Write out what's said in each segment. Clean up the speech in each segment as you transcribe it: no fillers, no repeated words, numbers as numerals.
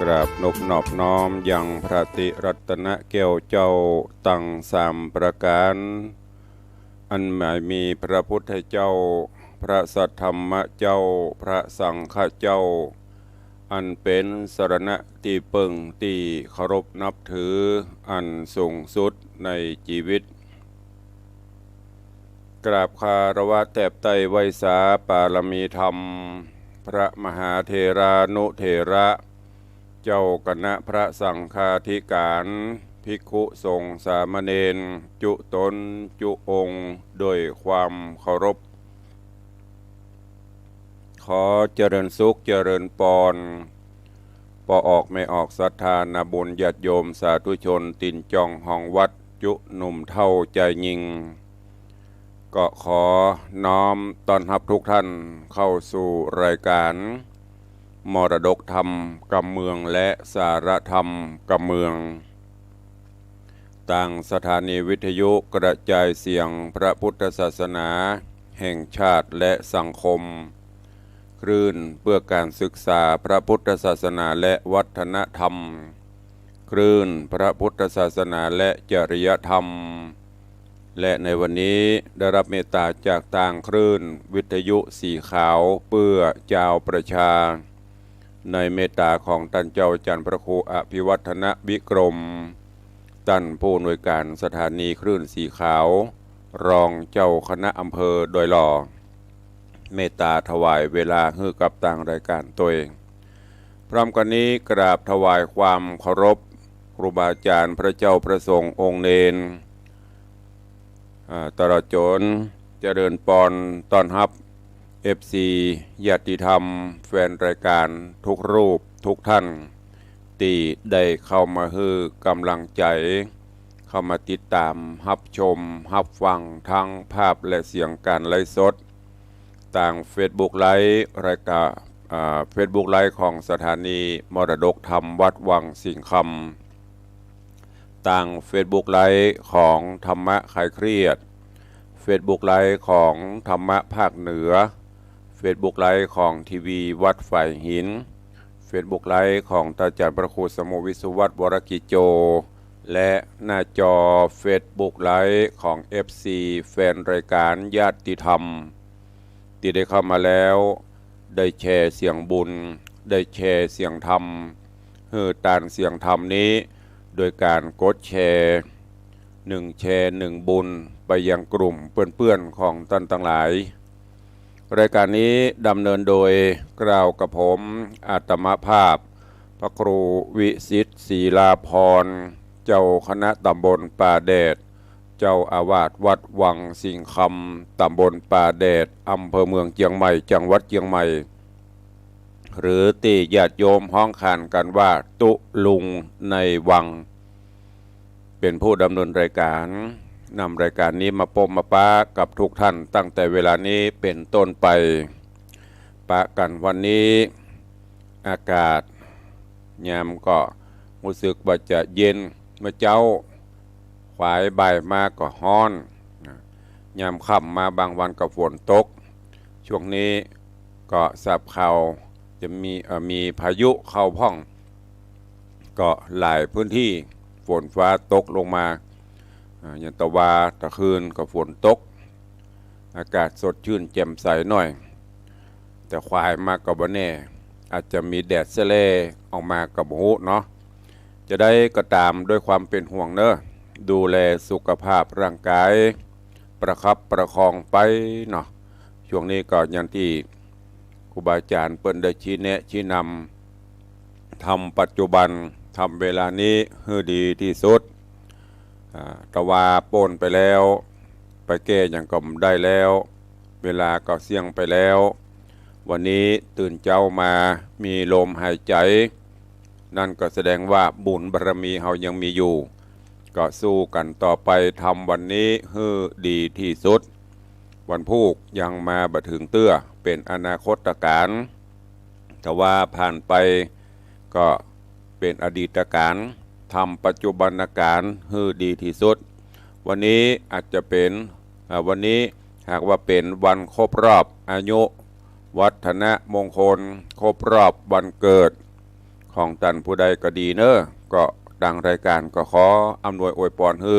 กราบนบนอบน้อมยังพระติรัตนแก้วเจ้าตั้งสามประการอันหมายมีพระพุทธเจ้าพระสัทธรรมเจ้าพระสังฆเจ้าอันเป็นสรณะที่ปึงที่เคารพนับถืออันสูงสุดในชีวิตกราบคารวะแทบไตรไวยสาปารมีธรรมพระมหาเถรานุเถระเจ้าคณะพระสังฆาธิการภิกขุสงฆ์สามเณรจุตนจุองค์โดยความเคารพขอเจริญสุขเจริญปอนปออกไม่ออกศรัทธานาบุญญาติโยมสาธุชนตินจองห้องวัดจุหนุ่มเท่าใจยิงก็ขอน้อมต้อนรับทุกท่านเข้าสู่รายการมรดกธรรมกำเมืองและสารธรรมกำเมืองต่างสถานีวิทยุกระจายเสียงพระพุทธศาสนาแห่งชาติและสังคมคลื่นเพื่อการศึกษาพระพุทธศาสนาและวัฒนธรรมคลื่นพระพุทธศาสนาและจริยธรรมและในวันนี้ได้รับเมตตาจากต่างคลื่นวิทยุสีขาวเพื่อเจ้าประชาในเมตตาของท่านเจ้าจันทร์พระครูอภิวัฒนวิกรมท่านผู้อำนวยการสถานีคลื่นสีขาวรองเจ้าคณะอำเภอโดยหล่อเมตตาถวายเวลาให้กับต่างรายการตัวเองพร้อมกันนี้กราบถวายความเคารพครูบาอาจารย์พระเจ้าพระสงฆ์องค์เนรตลอดจนเจริญปอนต้อนรับFC ญาติธรรมแฟนรายการทุกรูปทุกท่านที่ได้เข้ามาให้กำลังใจเข้ามาติดตามรับชมรับฟังทั้งภาพและเสียงการไลฟ์สดต่าง Facebook ไลฟ์รายการFacebook ไลฟ์ของสถานีมรดกธรรมวัดวังสิงห์คำต่าง Facebook ไลฟ์ของธรรมะคลายเครียด Facebook ไลฟ์ของธรรมะภาคเหนือFacebook ไลฟ์ของทีวีวัดฝ่ายหิน Facebook ไลฟ์ของตาจารย์พระครูสมุวิสุวัฒน์วรกิจโจและหน้าจอ Facebook ไลฟ์ของ FC แฟนรายการญาติธรรมที่ได้เข้ามาแล้วได้แชร์เสียงบุญได้แชร์เสียงธรรมตานเสียงธรรมนี้โดยการกดแชร์1แชร์1บุญไปยังกลุ่มเพื่อนๆของท่านทั้งหลายรายการนี้ดำเนินโดยกล่าวกับผมอาตมภาพพระครูวิสิทธิ์ศรีลาภรณ์เจ้าคณะตำบลป่าแดดเจ้าอาวาสวัดวังสิงห์คำตำบลป่าแดดอำเภอเมืองเชียงใหม่จังหวัดเชียงใหม่หรือตีญาติโยมห้องขานกันว่าตุลุงในวังเป็นผู้ดำเนินรายการนำรายการนี้มาพบมาปะกับทุกท่านตั้งแต่เวลานี้เป็นต้นไปปะกันวันนี้อากาศยามก็รู้สึกว่าจะเย็นเมื่อเจ้าขวายบ่ายมาก็ฮ้อนยามค่ำมาบางวันก็ฝนตกช่วงนี้ก็ทราบข่าวจะมีพายุเข้าพ่องก็หลายพื้นที่ฝนฟ้าตกลงมาอย่างตะวาตะคืนก็ฝนตกอากาศสดชื่นแจ่มใสหน่อยแต่ควายมากกับวันนี้อาจจะมีแดดเสลออกมากับหูเนาะจะได้ก็ตามด้วยความเป็นห่วงเนอะดูแลสุขภาพร่างกายประคับประคองไปเนาะช่วงนี้ก็อย่างที่ครูบาอาจารย์เปิ้นได้ชี้แนะชี้นำทำปัจจุบันทำเวลานี้ให้ดีที่สุดตะวาโปนไปแล้วไปแก้อย่างก็ได้แล้วเวลาก็เสี่ยงไปแล้ววันนี้ตื่นเจ้ามามีลมหายใจนั่นก็แสดงว่าบุญบารมีเฮายังมีอยู่ก็สู้กันต่อไปทำวันนี้ให้ดีที่สุดวันพุธยังมาบ่ถึงเตื้อเป็นอนาคตการแต่ว่าผ่านไปก็เป็นอดีตการทำปัจจุบันการให้ดีที่สุดวันนี้อาจจะเป็นวันนี้หากว่าเป็นวันครบรอบอายุวัฒนมงคลครบรอบวันเกิดข ของตันผู้ใดก็ดีเนอะก็ดังรายการก็ขออำนวยอวยพรให้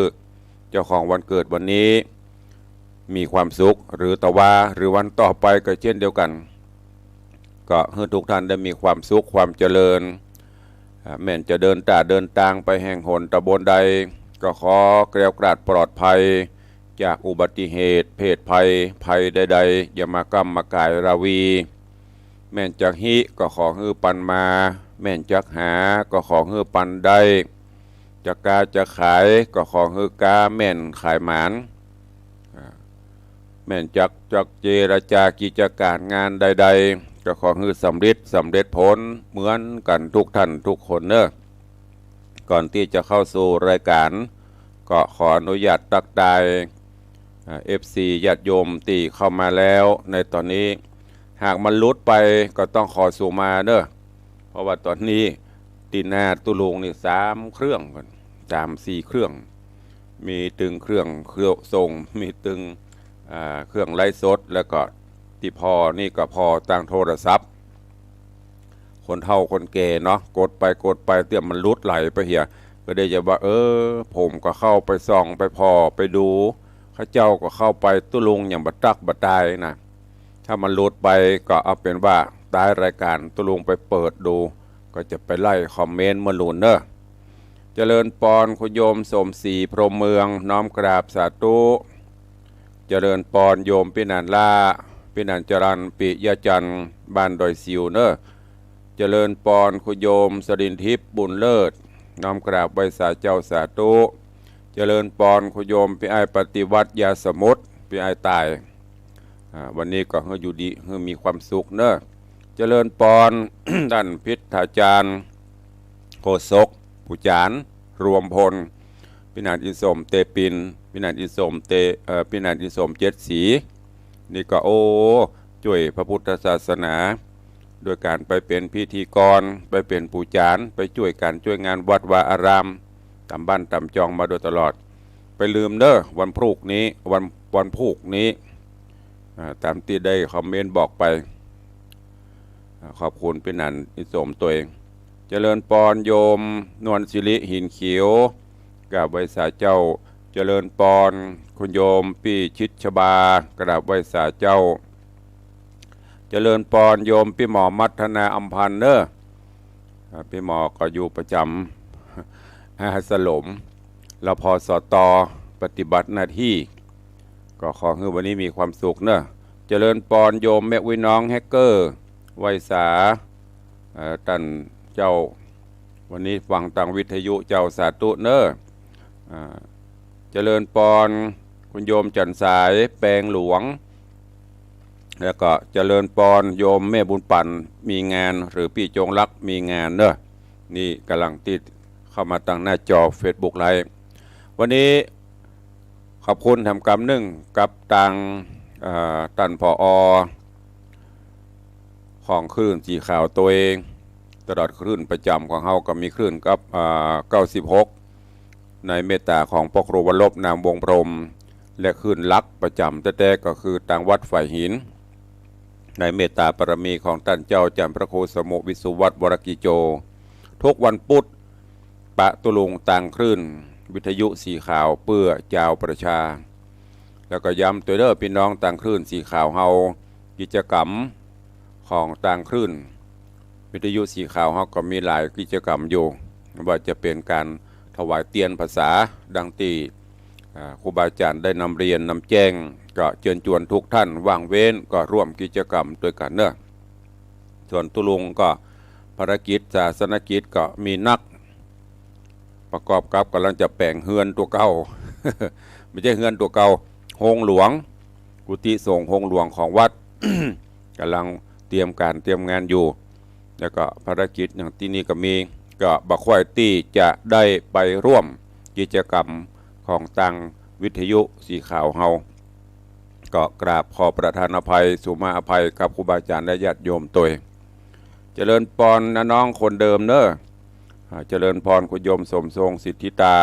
เจ้าของวันเกิดวันนี้มีความสุขหรือต่อว่าหรือวันต่อไปก็เช่นเดียวกันก็ให้ทุกท่านได้มีความสุขความเจริญแม้นจะเดินทางไปแห่งหนตะบนใดก็ขอแกล้วกราดปลอดภัยจากอุบัติเหตุเพศภัยใดๆอย่ามากำมากายราวีแม่นจากฮิก็ขอฮือปันมาแม่นจากหาก็ขอฮือปันได้จากกาจะขายก็ขอฮือกาแม่นขายหมานแม่นจากเจรจากิจการงานใดๆก็ขอฮือสำเร็จผลเหมือนกันทุกท่านทุกคนเนอะก่อนที่จะเข้าสู่รายการก็ขออนุญาตตักทายFC ญาติโยมที่เข้ามาแล้วในตอนนี้หากมันลุดไปก็ต้องขอสู่มาเนอะเพราะว่าตอนนี้ตีหน้าตุลุงนี่3 เครื่องกัน3-4 เครื่องมีตึงเครื่องส่งมีตึงเครื่องไลฟ์สดแล้วก็ที่พอนี่ก็พอตั้งโทรศัพท์คนเฒ่าคนแก่เนาะกดไปเตี้ยมันลุดไหลไปเหี่ยก็ได้จะว่าผมก็เข้าไปส่องไปพอไปดูข้าเจ้าก็เข้าไปตุลุงอย่างบัดตักบัดตายนะถ้ามันลุดไปก็เอาเป็นว่าท้ายรายการตุลุงไปเปิดดูก็จะไปไล่คอมเมนต์มาลุนเนอะเจริญปอนคุณโยมสมศรีพรหมเมืองน้อมกราบสาธุเจริญปอนโยมปินันล่าปินันจรันปิยจันทร์บ้านดอยซิวเนอะเจริญปอนคุณโยมสรินทิพย์บุญเลิศน้อมกราบไว้สาเจ้าสาธุเจริญปอนคุณโยมพี่ไอปฏิวัติยาสมุทรพี่ไอตายวันนี้ก็ให้อยู่ดีให้มีความสุขเนอะเจริญปอน ท่านพิธาจารย์โคศกผู้จารรวมพลพินันอินสมเตปินพินันอินสมพินันอินสม7 สีนี่ก็ช่วยพระพุทธศาสนาโดยการไปเป็นพิธีกรไปเป็นผู้จารไปช่วยงานวัดวาอารามตามบ้านตามจองมาโดยตลอดไปลืมเด้อวันพุกนี้วันพุกนี้ตามที่ได้คอมเมนต์บอกไปขอบคุณพินันอินสมตัวเองเจริญปอนโยมนวลศิริหินเขียวกับไวสาเจ้าเจริญปอนคุณโยมพี่ชิดชบากราบไวสาเจ้าเจริญปอนโยมพี่หมอมัทนาอัมพันเนอร์พี่หมอก็อยู่ประจำสลมเราพอสตปฏิบัติหน้าที่ก็ขอให้วันนี้มีความสุขเนอะเจริญปอนโยมแม่วิน้องแฮกเกอร์ไวสาท่านเจ้าวันนี้ฟังทางวิทยุเจ้าสาธุเนอเจริญปอนคุณโยมจันสายแปลงหลวงแล้วก็เจริญปอนโยมแม่บุญปั่นมีงานหรือพี่จงรักมีงานเนอะนี่กำลังติดเข้ามาตั้งหน้าจอ Facebook ไลฟ์วันนี้ขอบคุณทำกรรมนึ่งกับตังท่านผอ.ของคลื่นสีขาวตัวเองตลอดคลื่นประจำของเฮาก็มีคลื่นกับ96ในเมตตาของพ่อครูวรลบนามวงพรหมและคลื่นลักประจำแต่ก็คือทางวัดฝ่ายหินในเมตตาปรมีของท่านเจ้าจำพระโคสมุวิสุวัตวรกิโจทุกวันพุธปะตุลุงต่างคลื่นวิทยุสีขาวเพื่อเจ้าประชาแล้วก็ย้ำตัวเด้อพี่น้องต่างคลื่นสีขาวเฮากิจกรรมของต่างคลื่นวิทยุสีขาวเฮาก็มีหลายกิจกรรมอยู่ว่าจะเป็นการถวายเตียนภาษาดังที่ครูบาอาจารย์ได้นำเรียนนำแจ้งก็เชิญชวนทุกท่านว่างเว้นก็ร่วมกิจกรรมด้วยกันเนอะส่วนตุลุงก็ภารกิจศาสนกิจก็มีนักประกอบกับกำลังจะแปลงเฮือนตัวเก่า ไม่ใช่เฮือนตัวเก่าโฮงหลวงกุฏิสงฆ์โฮงหลวงของวัด กำลังเตรียมงานอยู่แล้วก็ภารกิจอย่างที่นี่ก็มีก็บักควายตี้จะได้ไปร่วมกิจกรรมของตังวิทยุสีขาวเฮาก็กราบขอประทานอภัยสุมาอภัยกับครูบาอาจารย์และญาติโยมตัวเองเจริญปอนนะน้องคนเดิมเนอะเจริญพรคุณโยมสมทรงสิทธิตา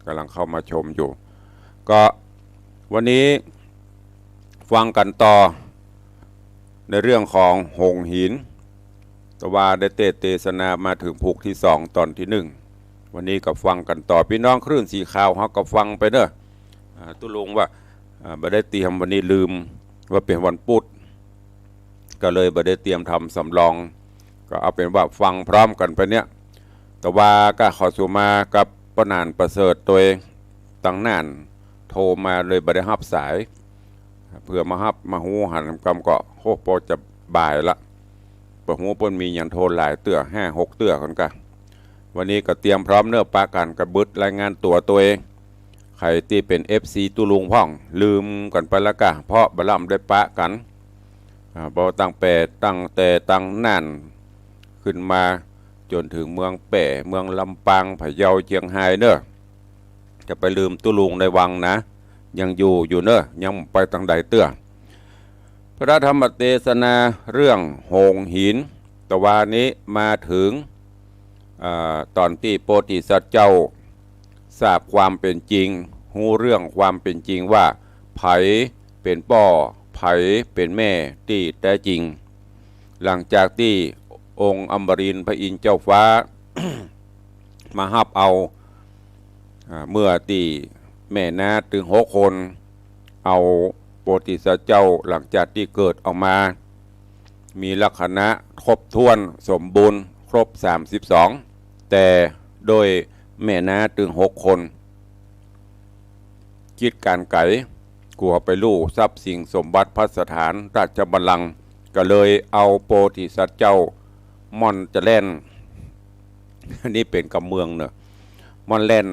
กำลังเข้ามาชมอยู่ก็วันนี้ฟังกันต่อในเรื่องของหงหิน แต่ว่าได้เทศนามาถึงภูกที่2ตอนที่1วันนี้ก็ฟังกันต่อพี่น้องคลื่นสีขาวเฮาก็ฟังไปเด้อตุลุงว่าบ่ได้เตรียมวันนี้ลืมว่าเป็นวันพุธก็เลยบ่ได้เตรียมทำสำรองก็เอาเป็นว่าฟังพร้อมกันไปเนี่ยแต่ว่าก็ขอสู่มากับปนานประเสริฐตัวเองตั้งนานโทรมาเลยบ่ได้รับสายเพื่อมารับมาหูหันกำก็โหพอจะบ่ายละปะหูเปิ้นมีอย่างโทรหลายเตื้อ5-6เตื้อคนกันวันนี้ก็เตรียมพร้อมเนื้อปากันกระบึดรายงานตัวเองใครที่เป็น FC ตุลุงพ่องลืมกันไปละกะเพราะบล่ำได้ปะกันบ่ตั้งแต่น่านขึ้นมาจนถึงเมืองแป่เมืองลำปางพะเยาเชียงรายเนอะจะไปลืมตุลุงในวังนะยังอยู่เนอะยังไปทางใดเตื้อพระธรรมเทศนาเรื่องโหงหินตะวันนี้มาถึงตอนที่โพธิสัตว์เจ้าทราบความเป็นจริงหูเรื่องความเป็นจริงว่าไผเป็นป่อไผเป็นแม่ที่แท้จริงหลังจากที่องค์อมรินทร์พระอินทร์เจ้าฟ้า มาฮับเอาเมื่อที่แม่นาถึง6 คนเอาโพธิสัตว์เจ้าหลังจากที่เกิดออกมามีลักษณะครบถ้วนสมบูรณ์ครบ32แต่โดยแม่นาถึง6 คนคิดการไก่กลัวไปลู่ทรัพย์สิ่งสมบัติพัสถานราชบัลลังก์ก็เลยเอาโพธิสัตว์เจ้าม่อนจะแล่นนี่เป็นกำเมืองเนอะม่อนแล่น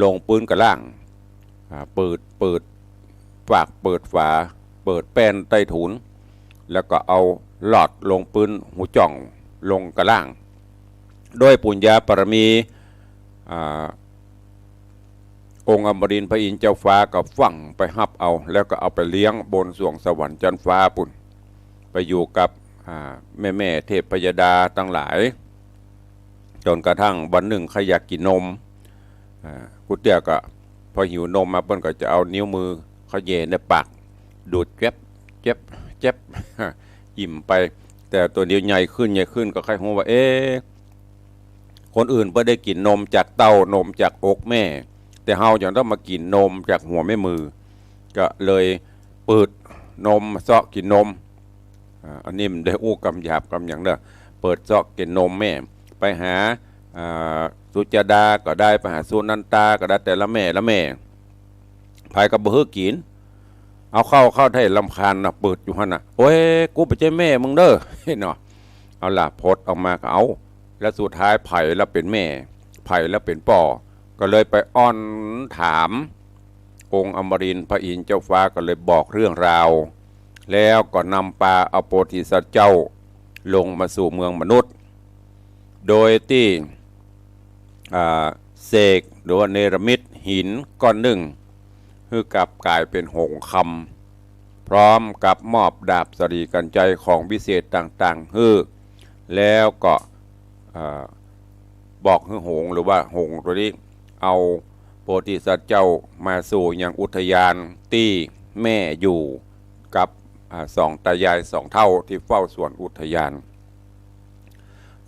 ลงปืนกระล่างเปิดฝากเปิดฝาเปิดแป้นใต้ถุนแล้วก็เอาหลอดลงปืนหูจ่องลงกระล่างด้วยปุญญาปรมีองค์อมรินทร์พระอินทร์เจ้าฟ้าก็ฝังไปฮับเอาแล้วก็เอาไปเลี้ยงบนสวงสวรรค์จันฟ้าปุ่นไปอยู่กับแม่เทพพยดาตั้งหลายจนกระทั่งวันหนึ่งขยักกินนมกุเตียก็พอหิวนมมาเปิ้นก็จะเอานิ้วมือเขาเย่ในปากดูดเจ็บอิ่มไปแต่ตัวเดียวใหญ่ขึ้นก็ใครหัวว่าคนอื่นเพิ่นได้กินนมจากเต้านมจากอกแม่แต่เฮายังต้องมากินนมจากหัวแม่มือก็เลยเปิดนมเซาะกินนมอันนี้มันได้อู้กำหยาบกำอย่างเด้อเปิดเซาะกินนมแม่ไปหาสุจดาก็ได้ไปหาสุนันตาก็ได้แต่ละแม่ภายกับบ่ฮื้อกินเอาเข้าได้ลำคาญนะเปิดอยู่หั่นน่ะโอ้ยกูไปเจ้แม่มึงเด้อเนาะเอาล่ะพดออกมาก็เอาแล้วสุดท้ายไผ่แล้วเป็นแม่ไผ่แล้วเป็นป่อก็เลยไปอ้อนถามองค์อมรินทร์พระอินทร์เจ้าฟ้าก็เลยบอกเรื่องราวแล้วก็นำปาเอาโพธิสัตว์เจ้าลงมาสู่เมืองมนุษย์โดยที่เสกหรือว่าเนรมิตหินก้อนหนึ่งคือกลับกลายเป็นหงคำพร้อมกับมอบดาบสรีกันใจของวิเศษต่างๆแล้วก็บอกให้หงหรือว่าหงตัวนี้เอาโพธิสัตว์เจ้ามาสู่ยังอุทยานที่แม่อยู่กับ2 ตายาย2 เท่าที่เฝ้าสวนอุทยาน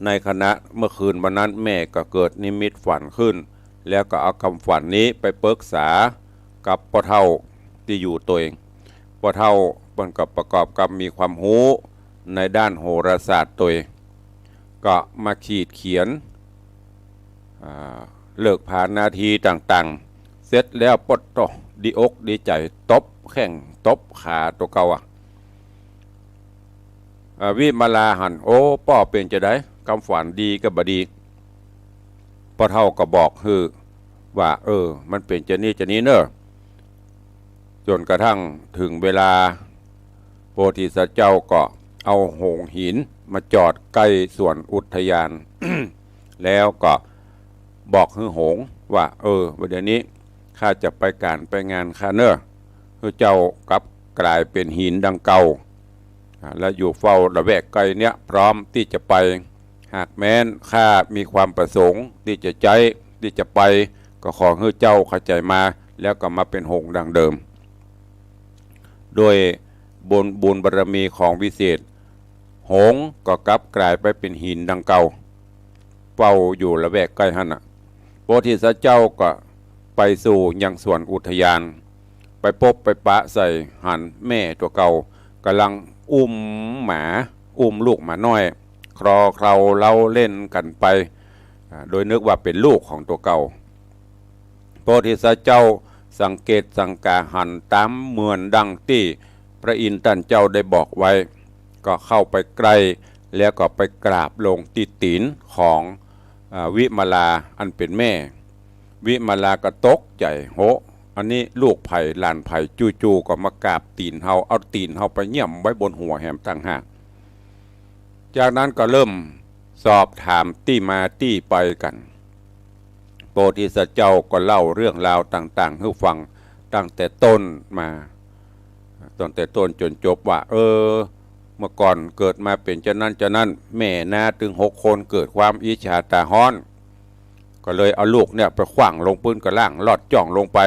ในขณะเมื่อคืนวันนั้นแม่ก็เกิดนิมิตฝันขึ้นแล้วก็เอาคำฝันนี้ไปปรึกษากับพ่อเฒ่าที่อยู่ตัวเองพ่อเฒ่ามันกับประกอบกับมีความรู้ในด้านโหราศาสตร์ตัวเองก็มาขีดเขียนเลิกผ่านนาทีต่างๆเสร็จแล้วปดโตดีอกดีใจตบแข้งตบขาตัวเก่าวิมาลาหันโอ้ป้อเป็นจะได้คำฝันดีก็บดีพ่อเฒ่าก็บอกคือว่ามันเป็นจะนี้เนอะจนกระทั่งถึงเวลาโพธิสัตว์เจ้าก็เอาหงหินมาจอดใกล้ส่วนอุทยาน แล้วก็บอกคือหงว่าวันเดี๋ยวนี้ข้าจะไปการไปงานข้าเนอะคือเจ้ากลับกลายเป็นหินดังเก่าและอยู่เฝ้าระแวกไกลเนี้ยพร้อมที่จะไปหากแม้นข้ามีความประสงค์ที่จะไปก็ขอให้เจ้าเข้าใจมาแล้วก็มาเป็นหงดังเดิมโดยบุญบารมีของวิเศษ หงส์ก็กลับกลายไปเป็นหินดังเก่าเฝ้าอยู่ละแวกใกล้หันโพธิสัตว์เจ้าก็ไปสู่ยังสวนอุทยานไปพบไปปะใส่หันแม่ตัวเก่ากำลังอุ้มหมาอุ้มลูกหมาน้อยคลอเคราเล่าเล่นกันไปโดยนึกว่าเป็นลูกของตัวเก่าโพธิสัตว์เจ้าสังเกตสังกาหันตามเหมือนดังที่พระอินทร์ท่านเจ้าได้บอกไว้ก็เข้าไปใกล้แล้วก็ไปกราบลงที่ตีนของวิมาลาอันเป็นแม่วิมาลาก็ตกใจโหอันนี้ลูกไผ่หลานไผ่จู่ๆก็มากราบตีนเฮาเอาตีนเฮาไปเยี่ยมไว้บนหัวแหมต่างหากจากนั้นก็เริ่มสอบถามที่มาที่ไปกันโพธิสัตว์เจ้าก็เล่าเรื่องราวต่างๆให้ฟังตั้งแต่ต้นมาตั้งแต่ต้นจนจบว่าเมื่อก่อนเกิดมาเป็นเจ้านั้นแม่นาถึง6 คนเกิดความอิจฉาตาฮ้อนก็เลยเอาลูกเนี่ยไปขว้างลงพื้นกระล่างลอดจ่องลงไป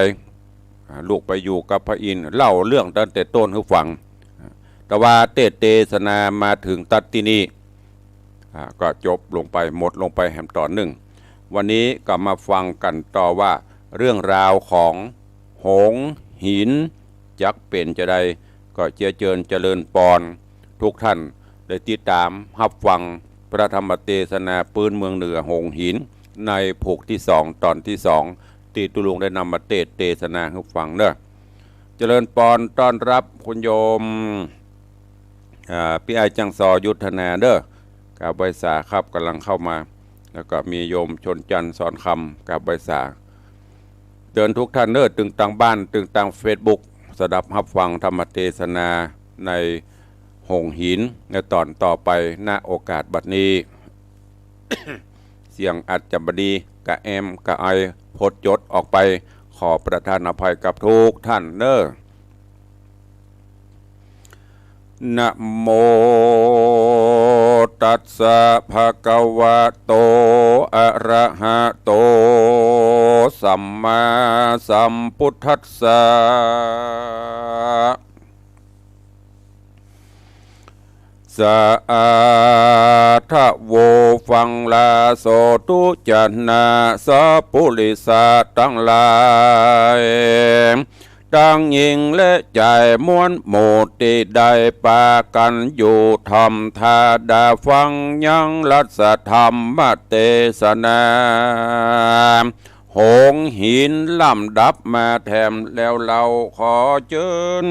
ลูกไปอยู่กับพระอินทร์เล่าเรื่องตั้งแต่ต้นให้ฟังแต่ว่าเทศนามาถึงตัดที่นี้ก็จบลงไปหมดลงไปแห่งตอนหนึ่งวันนี้ก็มาฟังกันต่อว่าเรื่องราวของหงส์หินจักเป็นจะใดก็เจริญปอนทุกท่านได้ติดตามรับฟังพระธรรมเทศนาปืนเมืองเหนือหงส์หินในผูกที่2ตอนที่2ที่ตุลุงได้นำมาเทศนาให้ฟังเด้อเจริญปอนต้อนรับคุณโยมพี่ไอจังซอยุทธนาเด้อกาบใบสาครับกำลังเข้ามาแล้วก็มีโยมชนจันทร์สอนคำกาบใบสาเดินทุกท่านเด้อตึงตังบ้านตึงตังเฟซบุ๊กสดับรับฟังธรรมเทศนาในหงส์หินในตอนต่อไปณโอกาสบัดนี้ เสียงอัดจำบดีกะแอมกะไอพดจดออกไปขอประทานอภัยกับทุกท่านเด้อนะโมตัสสะภะคะวะโตอะระหะโตสัมมาสัมพุทธัสสะสะอาทะโวฟังลาโสตุจันนาสัพพุริสาทั้งหลายตั้งยิงและใจม้วนหมู่ที่ได้ปากันอยู่ทำทาดาฟังยังรัศธรรมเทศนาหงส์หินลำดับมาแถมแล้วเราขอเชิญ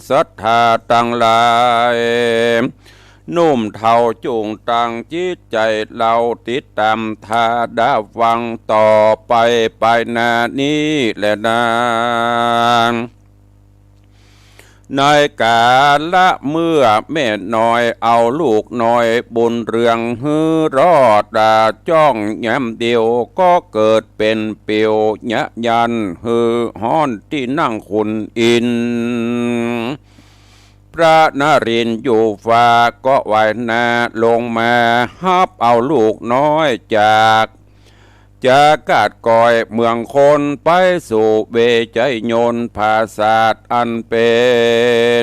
ศรัทธาตั้งหลายนุ่มเท่าจูงตังจิตใจเราติดตามทาดาฟังต่อไปนานี้และนานในกาละเมื่อแม่น้อยเอาลูกน้อยบุญเรืองฮือรอดดาจ้องแย้มเดียวก็เกิดเป็นเปียวยะยันฮือฮ้อนที่นั่งคุณอินพระนรินทร์อยู่ฟ้าก็ว่ายนาลงมาฮับเอาลูกน้อยจากกาดกอยเมืองคนไปสู่เบใจโยนภาษาทอันเป็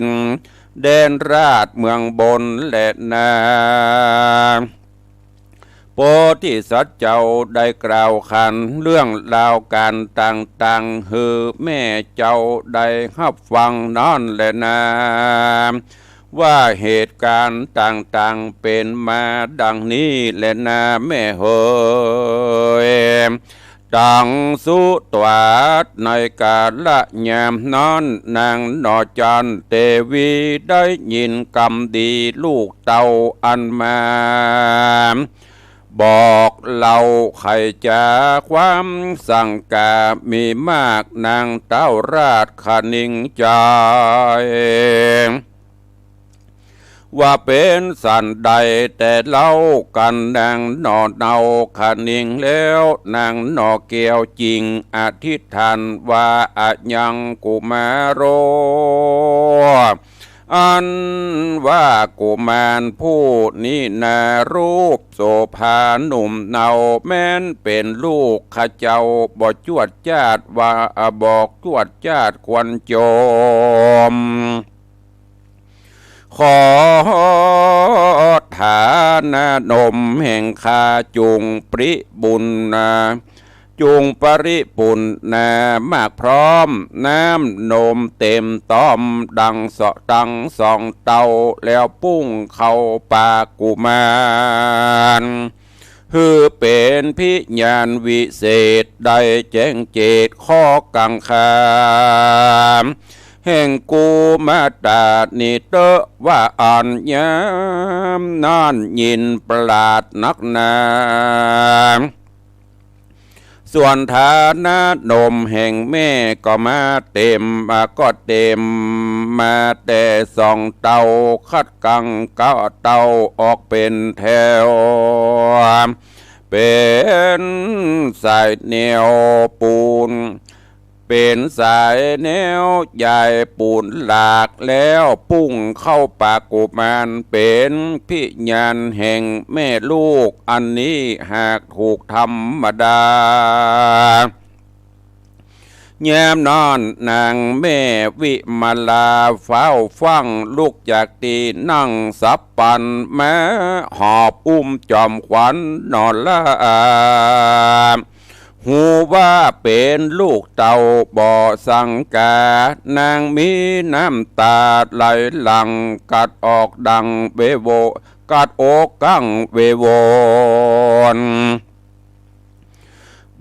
นแดนราชเมืองบนและนาโพธิสัตว์เจ้าได้กล่าวขันเรื่องราวการต่างๆฮือแม่เจ้าได้รับฟังนั่นแหละนาว่าเหตุการณ์ต่างๆเป็นมาดังนี้แหละนาแม่เฮยดังสุตวัดในกาละยามนั้นนางนอจันเทวีได้ยินกำดีลูกเต่าอันมาบอกเล่าไขจะความสั่งกามีมากนางเต้าราชคณิงใจว่าเป็นสันใดแต่เล่ากันนางนอเนาคณิงแล้วนางนอเกี่ยวจริงอธิษฐานว่าอายังกุมาโรอันว่ากุมารผู้นี้นารูปโสภาหนุ่มเนาแม้นเป็นลูกข้าเจ้าบ่จวดจาดว่าบอกจวดจาดควรโจม ขอฐานนมแห่งคาจุงปริบุญนาจุงปริปุณนามากพร้อมน้ำนมเต็มต้อมดังเสาะดังสองเตาแล้วปุ้งเข้าปากกุมารฮือเป็นพิญาณวิเศษได้แจ้งเจตข้อกังคามแห่งกูมาตานิเตอว่าอ่านยามนอนยินประหลาดนักหนาส่วนฐานะนมแห่งแม่ก็มาเต็มก็เต็มมาแต่สองเตาคัดกังก้าเตาออกเป็นแถวเป็นสายแนวปูนเป็นสายแนวใหญ่ปูนหลากแล้วปุ้งเข้าปากกุมารเป็นพิญาณแห่งแม่ลูกอันนี้หากถูกธรรมดาแย้มนอนนางแม่วิมาลาเฝ้าฟังลูกจากตีนั่งสับปันแม้หอบจอมขวัญนอนละหูว่าเป็นลูกเต่าบ่อสังกานางมีน้ำตาไหลหลังกัดออกดังเวโวกัดอกกังเวโวน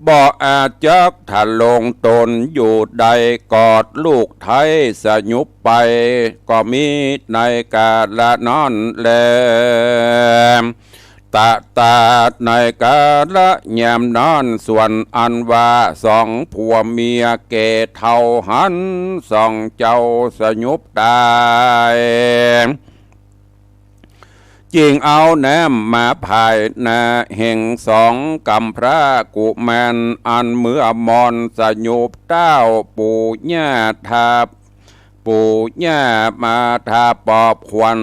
บ่อาจจักถ้าลงตนอยู่ใดกอดลูกไทยสยุบไปก็มีในกาละนอนแลตาในกาละแยมนอนส่วนอันว่าสองผัวเมียเกเท่าหันสองเจ้าสยุบได้จิงเอาแนมมาภายนาแห่งสองกำพระกุมารอันเมื่อมอนสยุบเต้าปู่ย่าทาปู่ย่ามาทาปอบขวัญ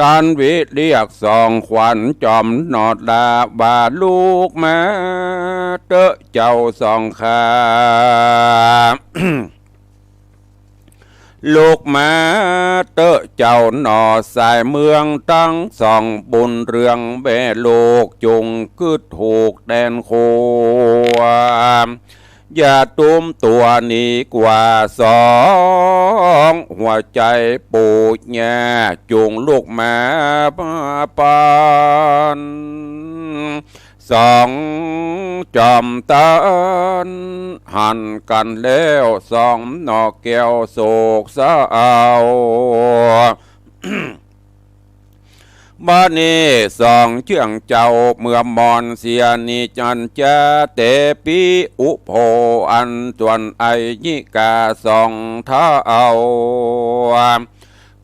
ตานวิเรียกสองขวัญจอมนอดลาบาลูกมาเตอะเจ้าสองขา ลูกมาเตอะเจ้าหน่อสายเมืองตั้งสองบุญเรืองแม่ลูกจุงกึดถูกแดนโคอย่าตุ้มตัวนี้กว่าสองหัวใจปูญาจุงลูกมาปานสองจอมตานหันกันแล้วสองนอกแก้วโศกเศร้าบ้านนี้สองเชื่องเจ้าเมื่อมอนเสียนิจันจะเตปีอุโพอันส่วนไอญิกาสองเท้า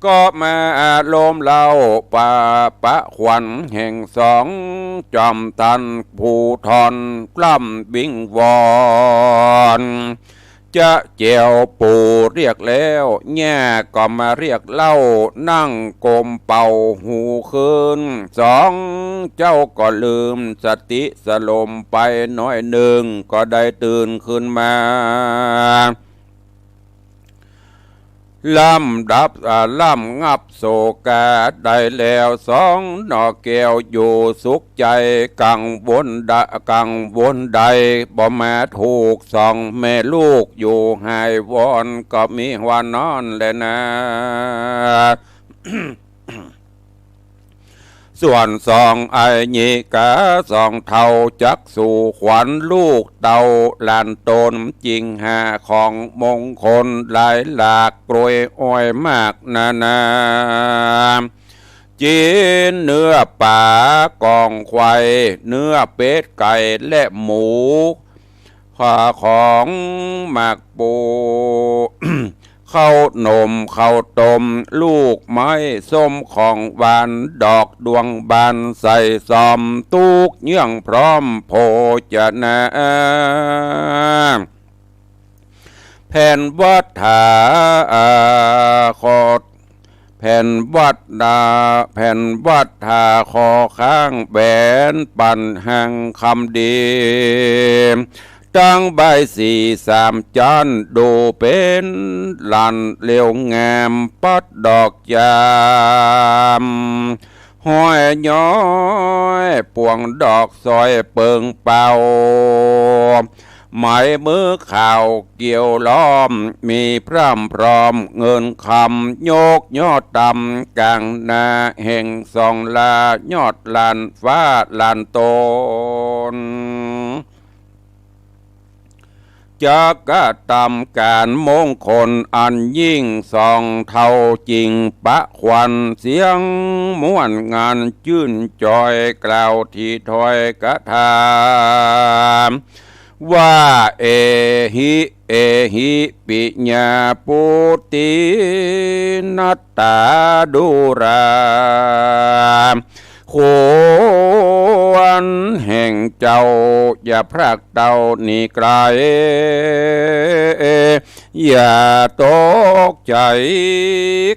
ก็มาลมเล่าป่าปะขวัญแห่งสองจอมตันผู้ทอนกล้ำบิงวอนจะเจียวปู่เรียกแล้วแง่ก็มาเรียกเล่านั่งกลมเป่าหูคืนสองเจ้าก็ลืมสติสลมไปน้อยหนึ่งก็ได้ตื่นขึ้นมาล่ำดับล่ำงับโศกาได้แล้วสองนอแก้วอยู่สุขใจกังวลใดบ่มาถูกสองแม่ลูกอยู่หายวอนก็มีวานอนแลยนะ ส่วนสองไอญิกาสองเท่าจักสู่ขวัญลูกเต่าลานตนจริงหาของมงคลหลายหลากโปรยอ้อยมากนาจีนเนื้อป่ากองควายเนื้อเป็ดไก่และหมูข้าของหมากปู ข้าวนมข้าวต้มลูกไม้ส้มของหวานดอกดวงบานใส่ซอมตุกเยื่องพร้อมโภชนะแผ่นวัดถาคอดแผ่นวัดทาคอข้างแบนปั่นหังคำดีเ ตั้งใบสีสามจันดูเป็นลันเลี้ยวงามปัดดอกยามห้อยย้อยปวงดอกซอยเปิงเป่าหมายมือข่าวเกี่ยวล้อมมีพร่ำพร้อมเงินคำโยกยอดตำกลางนาแห่งสองลายอดลานฟ้าลานโตนจะกะตำการมงคลอันยิ่งสองเท่าจริงปะควันเสียงม่วนงานจื่นจอยกล่าวที่ถอยกะทามว่าเอหิปิญาปุตินัตตาดุราควรแห่งเจ้าอย่าพรากเต้านี่ไกลอย่าตกใจ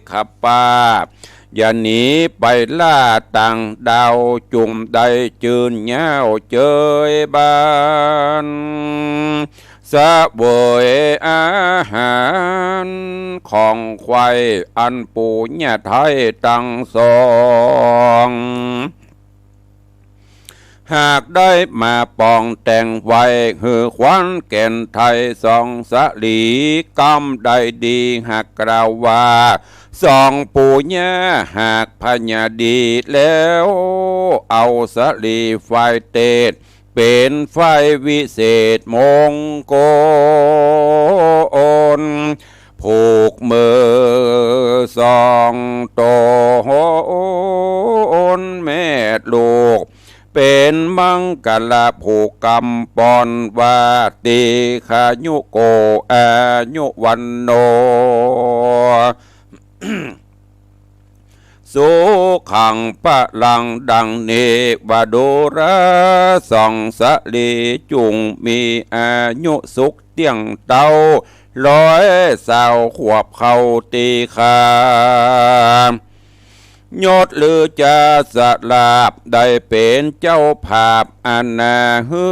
ขับป่าอย่าหนีไปล่าต่างดาวจุ่มใดจืนเงาเจยบานสะเวยอาหารของควายอันปูญาไทยตั้งสองหากได้มาปองแต่งไว้หือควันแก่นไทยสองสลีกำได้ดีหากกล่าวว่าสองปูญาหากพญาดีแล้วเอาสลีไฟเตดเป็นไฟวิเศษมงคลผูกมือสองโตนแม่ลูกเป็นมังกลาผูกกำปอนวาติขายุโกอายุวันโน สุขังปะลังดังเนวโดระสองสลีจุงมีอายุสุขเตียงเต้าร้อยสาวขวบเข้าตีขายอดหรือจะสลาบได้เป็นเจ้าภาพอาณาฮื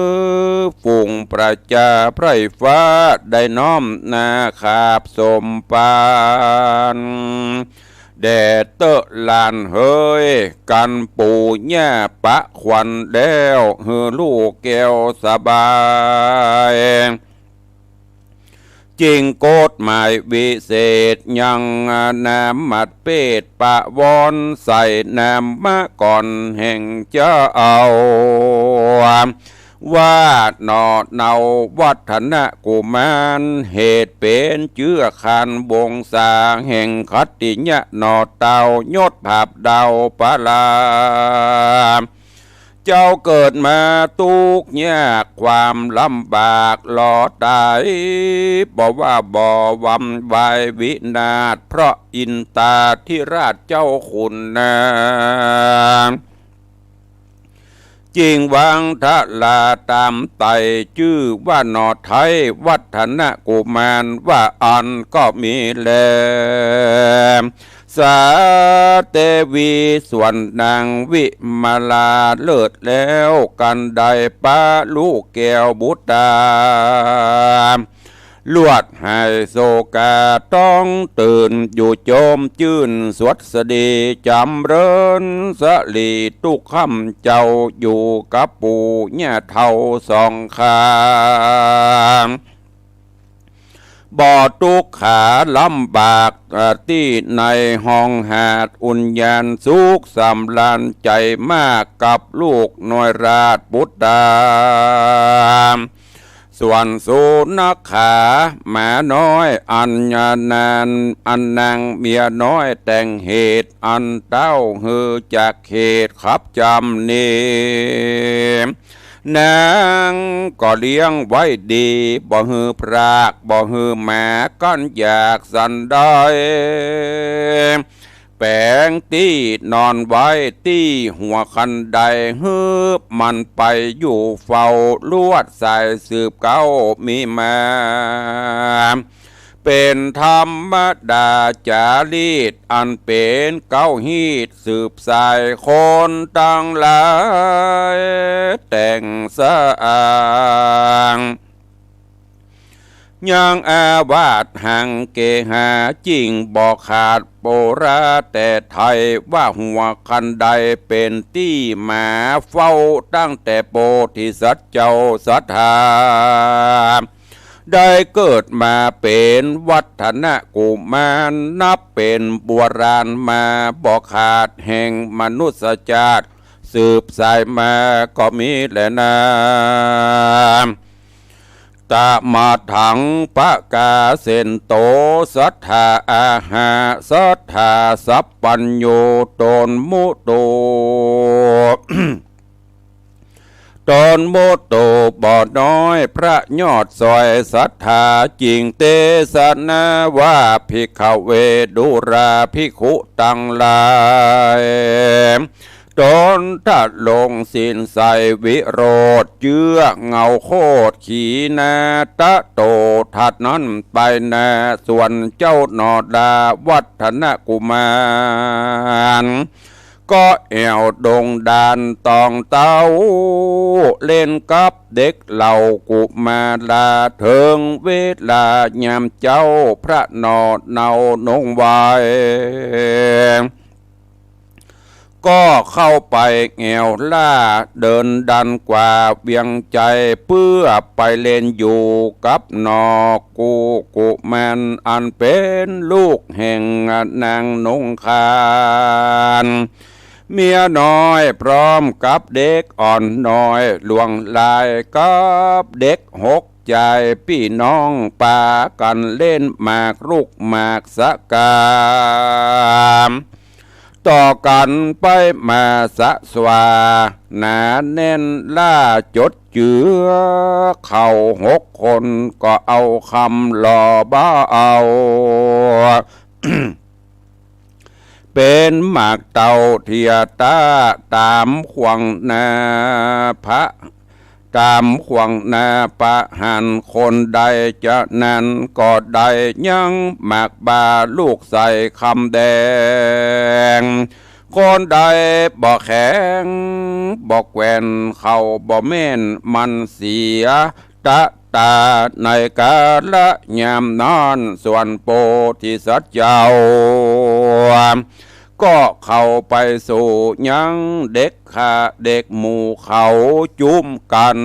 อฝุ่งประจาไพร่ฟ้าได้น้อมนาขาบสมปานแดดเตอะลานเฮยกันปูหญ้าปะควันแล้วเฮือลูกแก้วสบายจริงโกฎหมายวิเศษยังน้ำมัดเป็ดปะวอนใส่น้ำมะก่อนแห่งเจ้าเอาว่าหนอเนาวัฒนกุมารเหตุเป็นเจื้อคันบงสาแห่งคัตติญะหนอเตายศภาพดาวปะลาเจ้าเกิดมาทุกข์ยากความลำบากหลอดตายบอกว่าบ่วำวายวินาศเพราะอินตาที่ราชเจ้าคุณนาจริงวังทะลาตามไตชื่อว่าหนอไทยวัฒนกุมารว่าอันก็มีแลสาเตวีส่วนนางวิมาลาเลิศแล้วกันใดป้าลูกแก้วบุตรลวดให้โศกาต้องตื่นอยู่โจมจื่นสวดสดีจำเริญสลีตุกคำเจ้าอยู่กับปู่ย่าเท่าสองข้างบ่อทุกขาลำบากที่ในห้องหาดอุ่นยานสุขสำลานใจมากกับลูกน้อยราชบุตรส่วนสุนักขาหมาน้อยอันญานานอันนางเมียน้อยแต่งเหตุอันเต้าฮือจากเหตุขับจำเนนางก็เลี้ยงไว้ดีบ่ฮือพรากบ่ฮือแม่ก้อนอยากสันได้แปงตี้นอนไว้ตี้หัวคันใดฮืบมันไปอยู่เฝ้าลวดสายสืบเก้ามีมาเป็นธรรมดาจารีตอันเป็นเก้าฮีดสืบสายคนตั้งหลายแต่งสะอาง ยังอาวาสหังเกหาจริงบอกขาดโปราแต่ไทยว่าหัวคันใดเป็นที่หมาเฝ้าตั้งแต่โปธิสัตว์เจ้าศรัทธาได้เกิดมาเป็นวัฒนกุมารนับเป็นบัวรานมาบอกขาดแห่งมนุษยชาติสืบสายมาก็มีแหละนาตามาถังปะกาเซนโตสัทธาอาหาสัทธาสัพปัญโยตนมุตโต ตนโมโตบ่อน้อยพระยอดซอยศรัทธาจริงเตสนาว่าภิกขเวดุราภิกขุตังลายตนทัดลงสินใสวิโรธเจื้อเงาโคตรขีนาตะโตทัดนั้นไปนาส่วนเจ้านอดาวัฒนกุมารก็แอวดงดานตองเต้าเล่นกับเด็กเหล่ากุมาลาเถิงเวลายามเจ้าพระนอดเนานงไว้ก็เข้าไปแอวล่าเดินดันกว่าเวียงใจเพื่อไปเล่นอยู่กับนอกุมารอันเป็นลูกแห่งนางนงคารเมียน้อยพร้อมกับเด็กอ่อนน้อยลวงลายกับเด็กหกใจพี่น้องปากันเล่นหมากรุกหมากสะกามต่อกันไปมาสะสวาหนาแน่นล่าจดเจือเข้า6 คนก็เอาคำหล่อบ้าเอา เป็นหมากเต่าเทียตาตามขวงนาพระตามขวงนาปะหันคนใดจะนั้นก็ได้ยังหมากบาลูกใส่คำแดงคนใดบ่แข็งบ่แกว่นเข้าบ่แม่นมันเสียตะตาในกาละยามนอนส่วนโพธิสัตว์เจ้าก็เข้าไปสู่ยังเด็กขาเด็กหมู่เขาจุ้มกัน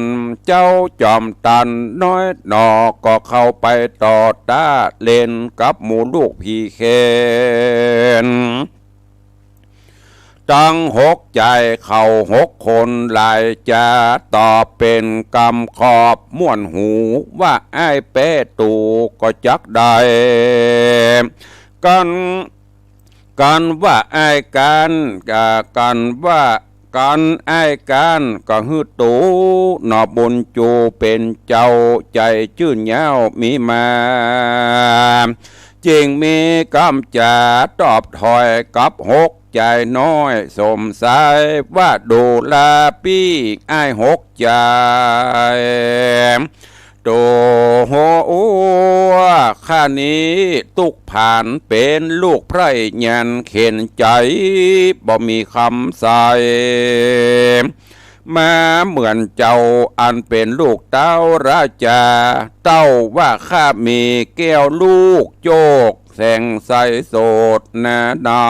เจ้าจอมตันน้อยหนอก็เข้าไปต่อตาเล่นกับหมู่ลูกพี่เคนตั้ง6 ใจเข้า6 คนหลายจะตอบเป็นกำขอบม่วนหูว่าไอ้เป้ตูก็จักได้กันว่าไอ้กันว่ากันไอ้กันก็ฮือตูหนอบุญจูเป็นเจ้าใจชื่นยาวมีมาจริงมีกำจาตอบถอยกับ6 ใจน้อยสมสายว่าดูลาปี้ไอ้6 ใจโตโหข้านี้ตุกผ่านเป็นลูกไพร่ยันเข็นใจบ่มีคำใส่มาเหมือนเจ้าอันเป็นลูกเต้าราชาเต้าว่าข้ามีแก้วลูกโจกแสงใสโสดนาดำ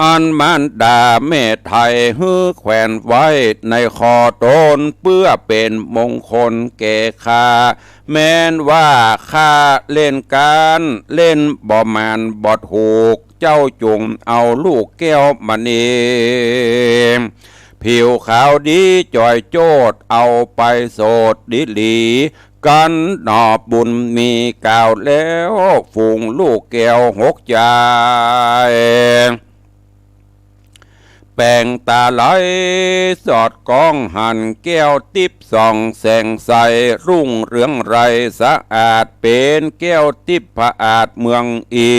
อันมันดาแม่ไทยฮื้อแขวนไว้ในคอตนเพื่อเป็นมงคลแก่ข้าแม้นว่าข้าเล่นการเล่นบ่มานบ่ถูกเจ้าจุงเอาลูกแก้วมณีผิวขาวดีจ่อยโจดเอาไปโสดดิลีกันหนอบบุญมีกล่าวแล้วฝูงลูกแก้ว6 ใจแป่งตาไหลสอดก้องหันแก้วติบส่องแสงใสรุ่งเรืองไรสะอาดเป็นแก้วติบผาอาจเมืองอิ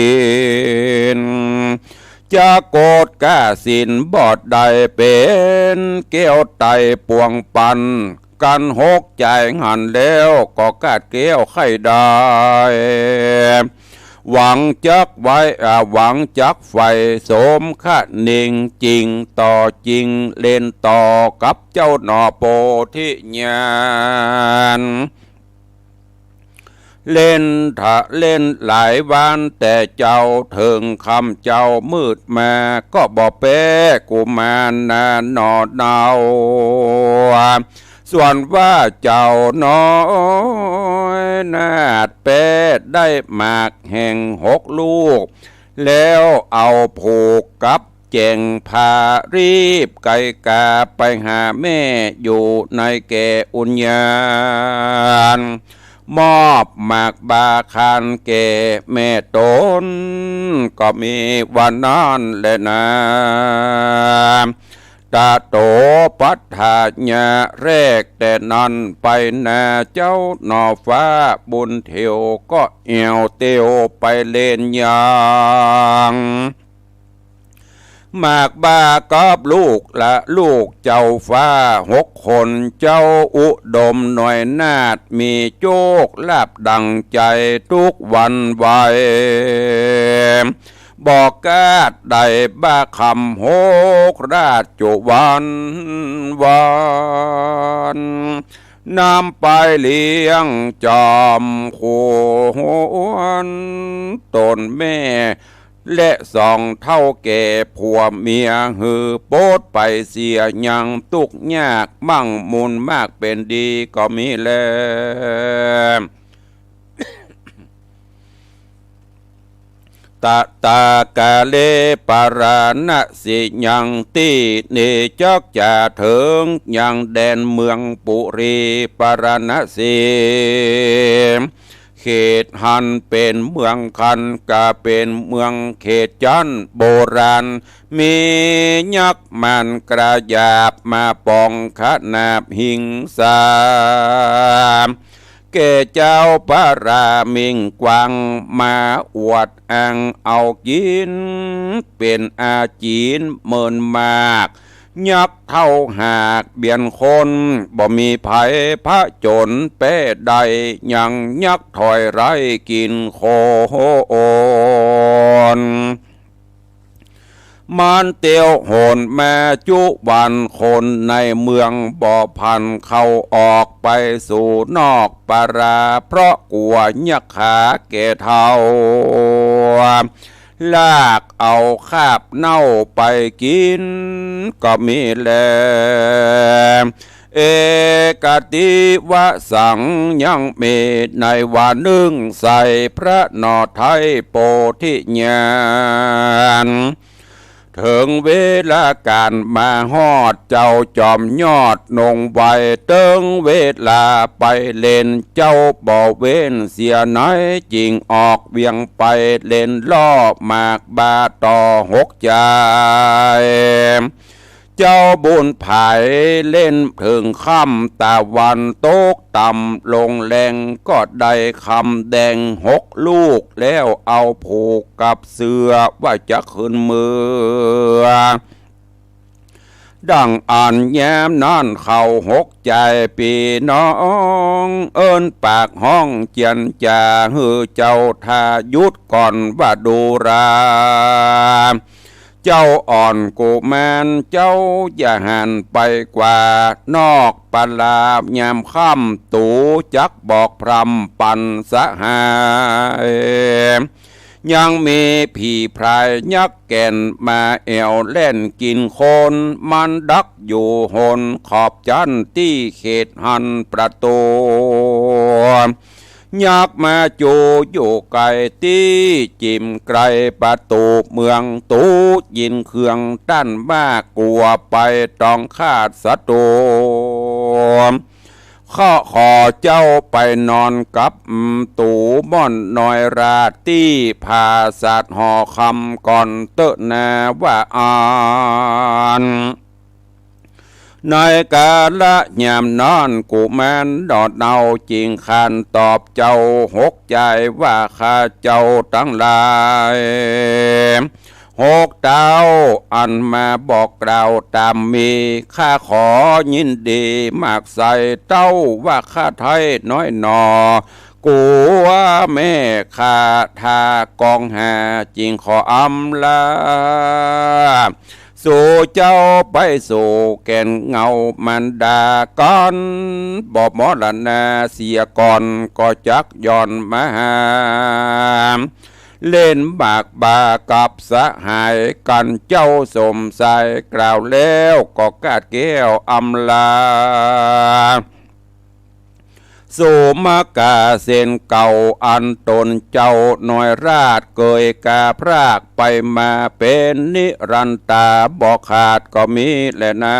นจะโกดก้าสินบอดใดเป็นแก้วไตปวงปันกัน6 ใจหันแล้วก็กาดแก้วไข่ได้ หวังจักไว้หวังจักไฟสมคะเน่งจริงต่อจริงเล่นต่อกับเจ้าหนอโปธิญาณเล่นถ้าเล่นหลายวันแต่เจ้าถึงคำเจ้ามืดมาก็บ่เป้กูมานานนอดเอาส่วนว่าเจ้าน้อยนาดเป็ดได้หมากแห่ง6 ลูกแล้วเอาผูกกับแจงพารีบไก่กาไปหาแม่อยู่ในแก่อุญญาณมอบหมากบาคันแก่แม่ตนก็มีวันนั้นแหละนะตาโตปัฏฐาญาแรกแต่นั้นไปนาเจ้าหนอฟ้าบุญเทียวก็เอวเตียวไปเล่นยางหมากบากับลูกละลูกเจ้าฟ้า6 คนเจ้าอุดมหน่อยนาดมีโจกลาบดังใจทุกวันไว้บอกกาดได้บ้าคำ6 ราชจุวันนำไปเลี้ยงจอมโขนตนแม่และ2 เท่าแก่ผัวเมียหือโปดไปเสียยังตุกยากมั่งมุนมากเป็นดีก็มีแล้วตากาเลปาราณสิยังตีเนจักจะถึงยังแดนเมืองปุรีปาราณสีเขตหันเป็นเมืองคันกาเป็นเมืองเขตจันโบราณมียักษ์มันกระยาบมาปองขนาบหิงสาแก่เจ้าพระรามิงกวางมาอวดอ้างเอากินเป็นอาจีนเมินมากยักษ์เท่าหากเบียนคนบ่มีไผพระจนเป้ใดยังยักษ์ถอยไรกินโคโอนมันเตียวโหนแม่จุวันคนในเมืองบ่อพันเข้าออกไปสู่นอกปาราเพราะกลัวยักษ์ขาแก่เท่าลากเอาคาบเน่าไปกินก็มีแลเอกติวะสังยังเมในวันหนึ่งใส่พระนอไทยโปธิญาณถึงเวลาการมาฮอดเจ้าจอมยอดนงไว้เติงเวลาไปเล่นเจ้าบ่เว้นเสียไหนจริงออกเวียงไปเล่นล่อหมากบาต่อ6 ใจเจ้าบุญไผ่เล่นถึงค่ำตะวันตกต่ำลงแรงก็ได้คำแดง6 ลูกแล้วเอาผูกกับเสือว่าจะขึ้นมือดังอ่านแย้มนั่นเข้า6 ใจปีน้องเอิ้นปากห้องเจียนจ่าฮือเจ้าทายุดก่อนว่าดูราเจ้าอ่อนกูแมนเจ้าอย่าหันไปกว่านอกปลาบยามค่ำตูจักบอกพรำปันสหายยังมีผีพรายยักษ์แก่นมาแอวเล่นกินคนมันดักอยู่หนขอบจันที่เขตหันประตูยักมาจูอยู่ไกลตีจิมไกลประตูเมืองตูยินเครื่องตั้นบ้ากลัวไปต้องคาดศัตรูข้อขอเจ้าไปนอนกับตูม่อนน้อยราตี้ภาษาห่อคำก่อนเตอะนาว่าอ่านในกาละยามนอนกูแมนดอดเนาจริงคันตอบเจ้า6 ใจว่าข้าเจ้าทั้งหลาย6 เต้าอันมาบอกกล่าวตามมีข้าขอยินดีมากใส่เต้าว่าข้าไทยน้อยหนอ กูว่าแม่ข้าทากองหาจริงขออำลาสู่เจ้าไปสู่แก่นเงามันดาก่อนบอกหมอละนาเสียก่อนก็จักย้อนมาหาเล่นบากบากับสหายกันเจ้าสมใสกล่าวแล้วก็กาดแก้วอำลาโสมกาเส้นเก่าอันตนเจ้าหน่อยราชเกยกาพรากไปมาเป็นนิรันตาบอกขาดก็มีแหละนา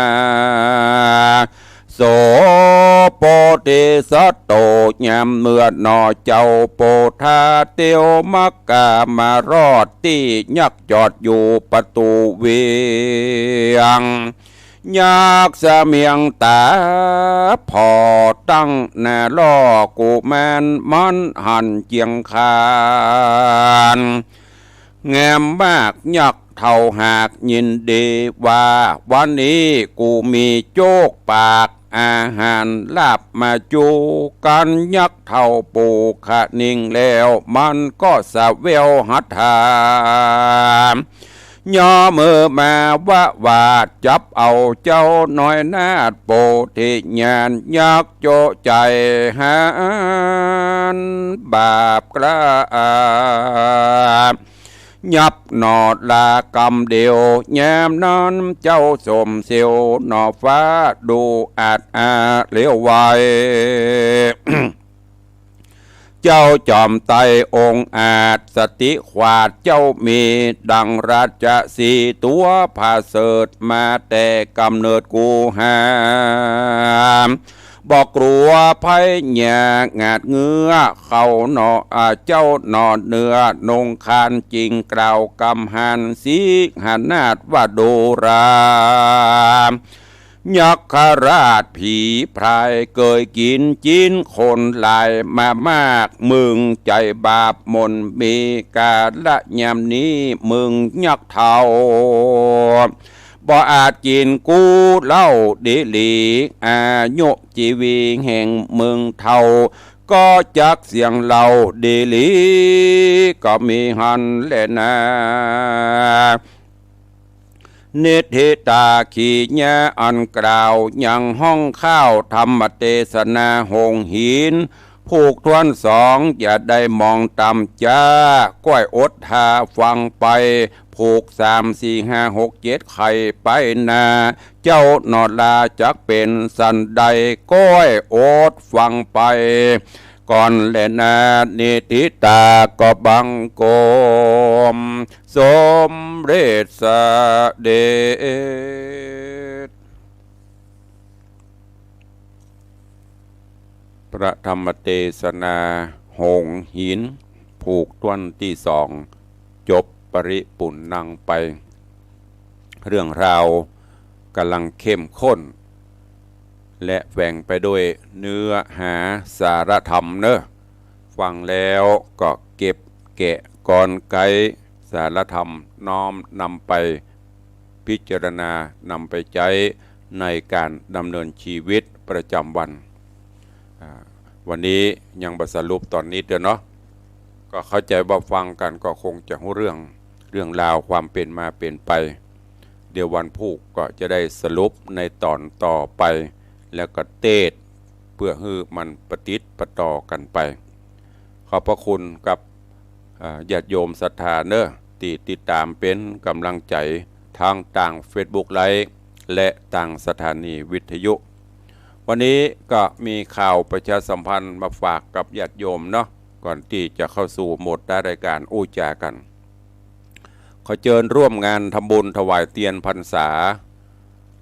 โสโปติสัตโตยามเมื่อหนอเจ้าโปธาเตียวมักกามารอดที่ยักจอดอยู่ประตูเวียงยักษ์เสมียงตาพอตั้งหน้าล่อกูแมนมันหันเจียงคานแงมมากยักษ์เท่าหากยินดีว่าวันนี้กูมีโจกปากอาหารลาบมาจูกันยักษ์เท่าปูขะนิ่งแล้วมันก็สะเววหัตถามย่อมือมาวาดจับเอาเจ้าน้อยนาดโปธิญาณยักโจใจหานบาปกล้ายับหนอดลากำเดียวแย้มนั้นเจ้าสมเสียวหนอฟ้าดูอาจเลี้ยวไว เจ้าจอมไตองค์อาจสติขวาดเจ้ามีดังราชสีตัวผาเสดมาแต่กำเนิดกูหามบอกกลัวภัยหยางาดเงือเขาหนอเจ้าหนอเนื้อนงคานจริงกล่าวกำหันสีหันนาดว่าโดรายักษ์ราชผีพรายเกยกินจินคนลายมามากมึงใจบาปมนมีกาละยามนี้มึงยักษ์เท่าบ่อาจกินกูเล่าดิลีอายุจีวีแห่งมึงเท่าก็จักเสียงเล่าดิลีก็มีหันแลนาเนธิตาขีญาอันกล่าวยังห้องข้าวธรรมเทศนาหงหินผูกทวนสองอย่าได้มองต่ำจ้าก้อยอดทาฟังไปผูก3 4 5 6 7ไข่ไปนาเจ้านอดลาจักเป็นสันใดก้อยอดฟังไปก่อนแลนานิติตาก็บังโกมสมเด็จสเด็จพระธรรมเทศนาหงหินผูกต้นที่สองจบปริปุณนังไปเรื่องราวกำลังเข้มข้นและแฝงไปด้วยเนื้อหาสารธรรมเนอะฟังแล้วก็เก็บแกะกรไกสารธรรมน้อมนำไปพิจารณานำไปใช้ในการดำเนินชีวิตประจำวันวันนี้ยังบสรุปตอนนี้เดี๋ยวเนาะก็เข้าใจว่าฟังกันก็คงจะรู้เรื่องราวความเป็นมาเป็นไปเดี๋ยววันพุธก็จะได้สรุปในตอนต่อไปแล้วก็เทศเพื่อให้มันปฏิติดประต่อกันไปขอบพระคุณกับญาติโยมศรัทธาเนอะที่ติดตามเป็นกำลังใจทางต่าง Facebook ไลฟ์และต่างสถานีวิทยุวันนี้ก็มีข่าวประชาสัมพันธ์มาฝากกับญาติโยมเนาะก่อนที่จะเข้าสู่โหมดรายการอู้จากันขอเชิญร่วมงานทำบุญถวายเทียนพรรษา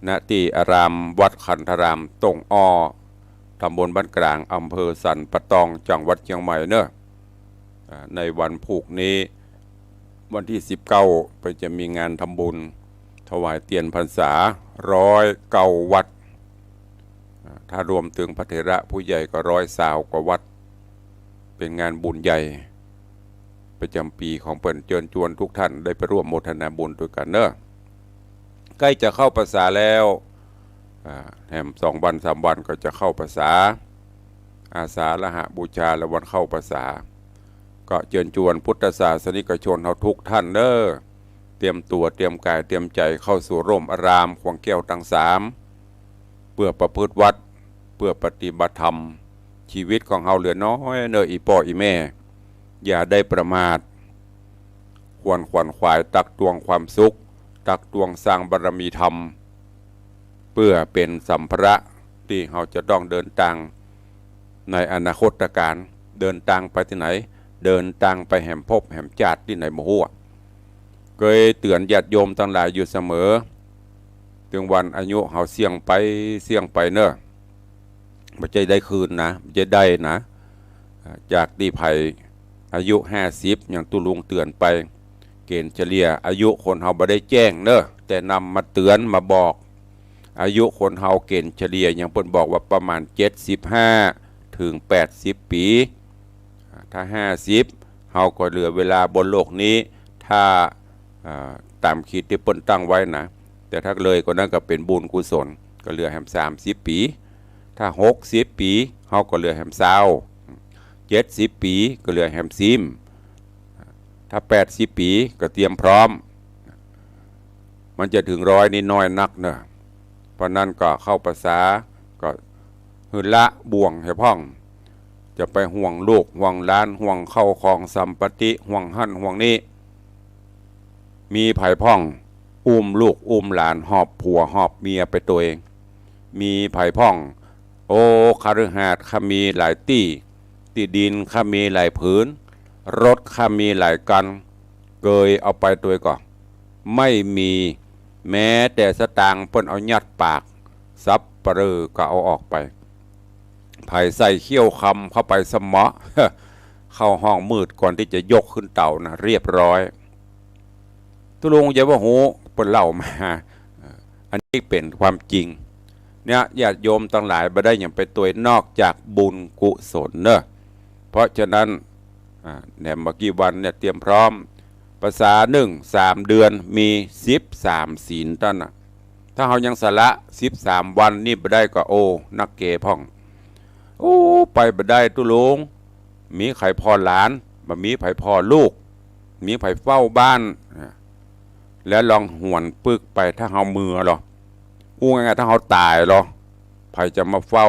ณที่อารามวัดขันธารามตงอ้อตำบลบ้านกลางอำเภอสันปะตองจังหวัดเชียงใหม่เนอะในวันพุธนี้วันที่19ไปจะมีงานทำบุญถวายเทียนพรรษา109 วัดถ้ารวมถึงพระเถระผู้ใหญ่ก็120 กว่าวัดเป็นงานบุญใหญ่ประจำปีของเปิ่นเชิญชวนทุกท่านได้ไปร่วมโมทนาบุญด้วยกันเนอะใกล้จะเข้าพรรษาแล้วแถม2 วัน 3 วันก็จะเข้าพรรษา อาสาฬหบูชาและวันเข้าพรรษาก็เชิญชวนพุทธศาสนิกชนเราทุกท่านเด้อเตรียมตัวเตรียมกายเตรียมใจเข้าสู่ร่มอารามขวงแก้วทั้งสามเพื่อประพฤติวัดเพื่อปฏิบัติธรรมชีวิตของเราเหลือน้อยเนออีพ่ออีแม่อย่าได้ประมาทควรขวนขวายตักตวงความสุขตักตวงสร้างบารมีธรรมเพื่อเป็นสัมภาระที่เราจะต้องเดินทางในอนาคตการเดินทางไปที่ไหนเดินทางไปแห่มภพแห่มชาติที่ไหนโมโหเคยเตือนญาติโยมทั้งหลายอยู่เสมอถึงวันอายุเขาเสี่ยงไปเนอะไม่ใช่ได้คืนนะไม่ใช่ได้นะจากที่ไผ่อายุ50อย่างตุลุงเตือนไปเกณฑ์เฉลี่ยอายุคนเขาไม่ได้แจ้งเนอะแต่นำมาเตือนมาบอกอายุคนเฮาเกณฑ์เฉลี่ยอย่างเพิ่นบอกว่าประมาณ75ถึง80ปีถ้า50เฮาก็เหลือเวลาบนโลกนี้ถ้าตามขีดที่เพิ่นตั้งไว้นะแต่ถ้าเลยก็นั้นก็เป็นบุญกุศลก็เหลือแฮม30ปีถ้า60ปีเฮาก็เหลือแฮม20 70ปีก็เหลือแฮม10ถ้า80ปีก็เตรียมพร้อมมันจะถึง100นี่น้อยนักเนอะเพราะนั้นก็เข้าภาษาก็หืนละบ่วงให้พ่องจะไปห่วงลูกห่วงล้านห่วงเข้าของสัมปติห่วงหั่นห่วงนี้มีไผ่พ่องอุ้มลูกอุ้มหลานหอบผัวหอบเมียไปตัวเองมีไผ่พ่องโอ้คฤหาสน์ข้ามีหลายที่ดินข้ามีหลายผืนรถข้ามีหลายกันเกยเอาไปตัวก่อนไม่มีแม้แต่สตางค์เพิ่นเอายัดปากซับปรือก็เอาออกไปไผ่ใส่เขี้ยวคำเข้าไปสมะ เข้าห้องมืดก่อนที่จะยกขึ้นเต่านะเรียบร้อยตุลุงอย่าว่าโหเพิ่นเล่ามาอันนี้เป็นความจริงเนี่ยญาติโยมทั้งหลายบ่ได้อย่างไปตัวนอกจากบุญกุศลเนอะเพราะฉะนั้นเนี่ยเมื่อกี้วันเนี่ยเตรียมพร้อมภาษา3 เดือนมี13ศีลตั้นนะถ้าเรายังสละ13วันนี่บ่ได้ก็โอ้นักเกพ่องโอ้ไปบ่ได้ตุลุงมีไข่พ่อหลานบ่มีไผพ่อลูกมีไผเฝ้าบ้านแล้วลองหวนปึกไปถ้าเรามือหรออู้ง่ายๆถ้าเราตายหรอไผจะมาเฝ้า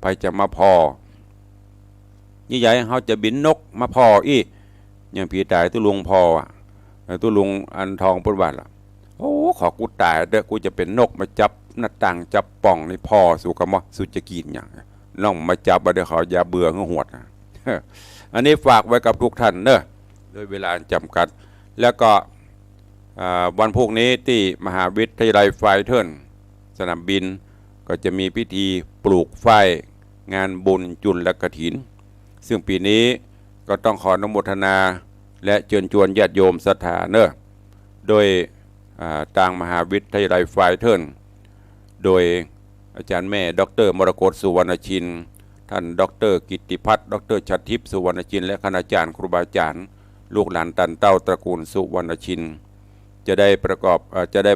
ไผจะมาพ่อนี่ใหญ่เขาจะบินนกมาพ่ออีอย่างผีตายตุลุงพ่อตุลุงอันทองพุทธวัตรโอ้ขอกูตายเด้อกูจะเป็นนกมาจับหน้าต่างจับป่องในพ่อสุกมะสุจะกินอย่างน้องมาจับมาเดี๋ยวเขาอย่าเบื่อเงาหวดอันนี้ฝากไว้กับทุกท่านเนอะโดยเวลาจำกัดแล้วก็วันพวกนี้ที่มหาวิทยาลัยไฟเทิร์นสนามบินก็จะมีพิธีปลูกฝ้ายงานบุญจุลกฐินซึ่งปีนี้ก็ต้องขออนุโมทนาและเชิญชวนญาติโยมศรัทธาเนอะโดยทางมหาวิทยาลัยไฟเทิร์นโดยอาจารย์แม่ดร.มรกตสุวรรณชินท่านดร.กิตติพัฒน์ดร.ชัดทิพย์สุวรรณชินและคณาจารย์ครูบาอาจารย์ลูกหลานตันเต้าตระกูลสุวรรณชินจะได้ป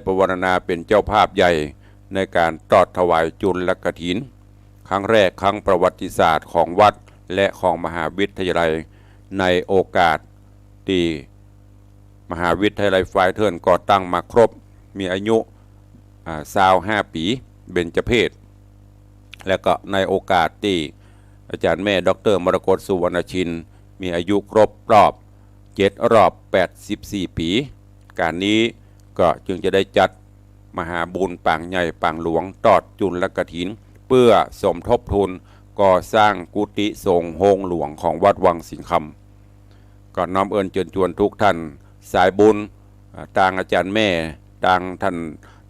ระวรณาเป็นเจ้าภาพใหญ่ในการทอดถวายจุลกฐินครั้งแรกครั้งประวัติศาสตร์ของวัดและของมหาวิทยาลัยในโอกาสที่มหาวิทยาลัยไฟเทิร์นก่อตั้งมาครบมีอายุ25 ปีเบญจเพศและก็ในโอกาสที่อาจารย์แม่ดร.มรกตสุวรรณชินมีอายุครบรอบ84 ปีการนี้ก็จึงจะได้จัดมหาบุญปางใหญ่ปางหลวงตอดจุลกฐินเพื่อสมทบทุนก่อสร้างกุฏิสงฆ์โฮงหลวงของวัดวังสิงคำก็น้อมเอิญเชิญชวนทุกท่านสายบุญทางอาจารย์แม่ทางท่าน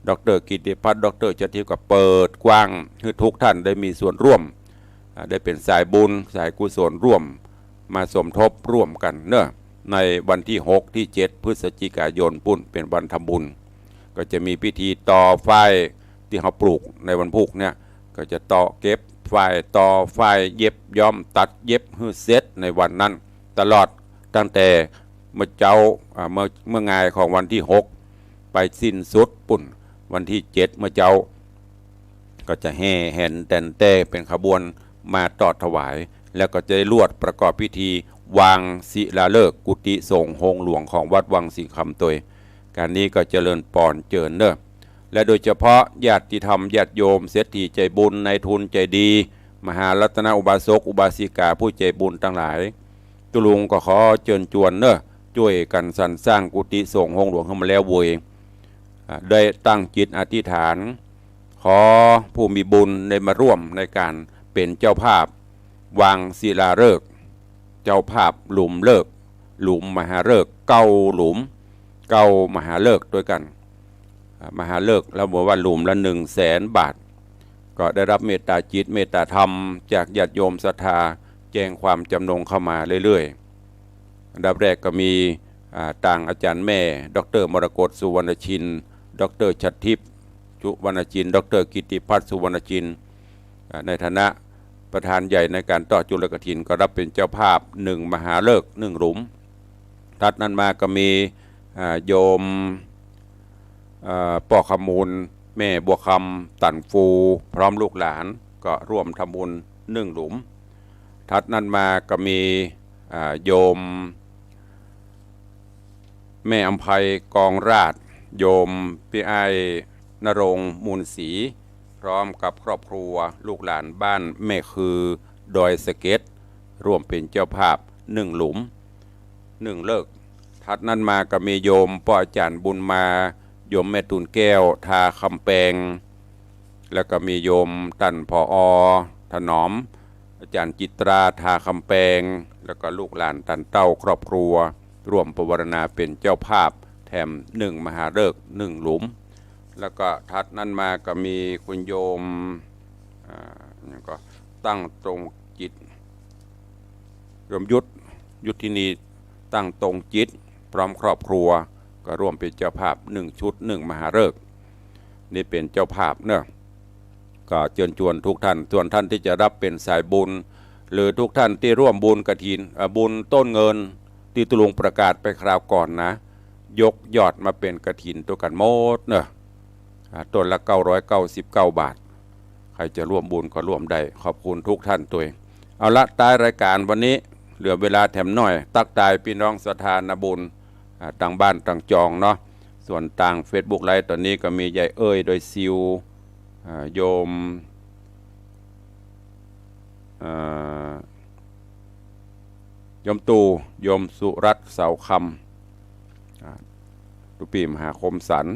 ดร.กิตติพัฒน์ดร.ชัดทิพย์ก็เปิดกว้างให้ทุกท่านได้มีส่วนร่วมได้เป็นสายบุญสายกุศลร่วมมาสมทบร่วมกันเนอะในวันที่6ที่7พฤศจิกายนปุ่นเป็นวันทำบุญก็จะมีพิธีต่อฝ้ายที่เขาปลูกในวันพุธเนี่ยก็จะต่อเก็บฝ้ายต่อฝ้ายเย็บย้อมตัดเย็บฮือเซตในวันนั้นตลอดตั้งแต่เมื่องายของวันที่6ไปสิ้นสุดปุ่นวันที่7เมื่อเจ้าก็จะแห่แห่นแต่นแต่เป็นขบวน มาตอดถวายแล้วก็จะได้ลวดประกอบพิธีวางศิลาฤกษ์กุฏิสงฆ์โฮงหลวงของวัดวังสิงคำตัวการนี้ก็เจริญปอนเจิญเนอะและโดยเฉพาะญาติธรรมญาติโยมเศรษฐีใจบุญในทุนใจดีมหารัตนอุบาสกอุบาสิกาผู้ใจบุญทั้งหลายตุลุงก็ขอเชิญชวนเนอะช่วยกันสรรสร้างกุฏิสงฆ์โฮงหลวงขึ้นมาแล้วเวยได้ตั้งจิตอธิษฐานขอผู้มีบุญได้มาร่วมในการเป็นเจ้าภาพวางศิลาฤกษ์เจ้าภาพหลุมฤกษ์หลุมมหาฤกษ์เก้าหลุมเก้ามหาฤกษ์ด้วยกันมหาฤกษ์แล้วบอกว่าหลุมละ100,000 บาทก็ได้รับเมตตาจิตเมตตาธรรมจากญาติโยมศรัทธาแจ้งความจำนงเข้ามาเรื่อยๆอันดับแรกก็มีต่างอาจารย์แม่ดร.มรกตสุวรรณชินดร.ชัดทิพย์สุวรรณชินดร.กิติพัฒน์สุวรรณชินในฐานะประธานใหญ่ในการต่อจุลกฐินก็รับเป็นเจ้าภาพ1มหาฤกษ์1หลุมถัดนั้นมาก็มีโยมป่อขมูลแม่บัวคำตันฟูพร้อมลูกหลานก็ร่วมทำบุญ1หลุมถัดนั้นมาก็มีโยมแม่อำไพกองราชโยมพี่ไอนรงค์มูลศรีพร้อมกับครอบครัวลูกหลานบ้านแม่คือดอยสะเก็ดร่วมเป็นเจ้าภาพ1หลุม1เลิกถัดนั้นมาก็มีโยมป้ออาจารย์บุญมาโยมแม่ตูนแก้วทาคำแปงแล้วก็มีโยมตันพอถนอมอาจารย์จิตราทาคำแปงแล้วก็ลูกหลานตันเต้าครอบครัวร่วมประวารณาเป็นเจ้าภาพแถม1มหาฤกษ์1หลุมแล้วก็ถัดนั้นมาก็มีคุณโยมก็ตั้งตรงจิตโยมยุทธินีตั้งตรงจิตพร้อมครอบครัวก็ร่วมเป็นเจ้าภาพ1ชุด1มหาฤกษ์นี่เป็นเจ้าภาพเนอะก็เชิญชวนทุกท่านส่วนท่านที่จะรับเป็นสายบุญหรือทุกท่านที่ร่วมบุญกฐินบุญต้นเงินที่ตุลุงประกาศไปคราวก่อนนะยกยอดมาเป็นกฐินตัวกันหมดเนอะต้นละ999 บาทใครจะร่วมบุญก็ร่วมได้ขอบคุณทุกท่านตัวเองเอาละท้ายรายการวันนี้เหลือเวลาแถมหน่อยตักตายพี่น้องศรัทธานาบุญต่างบ้านต่างจองเนาะส่วนต่าง Facebook ไลฟ์ตอนนี้ก็มียายเอ้ยโดยซิวโยมโยมตูโยมสุรัตน์เสาคำตุปีมหาคมสัน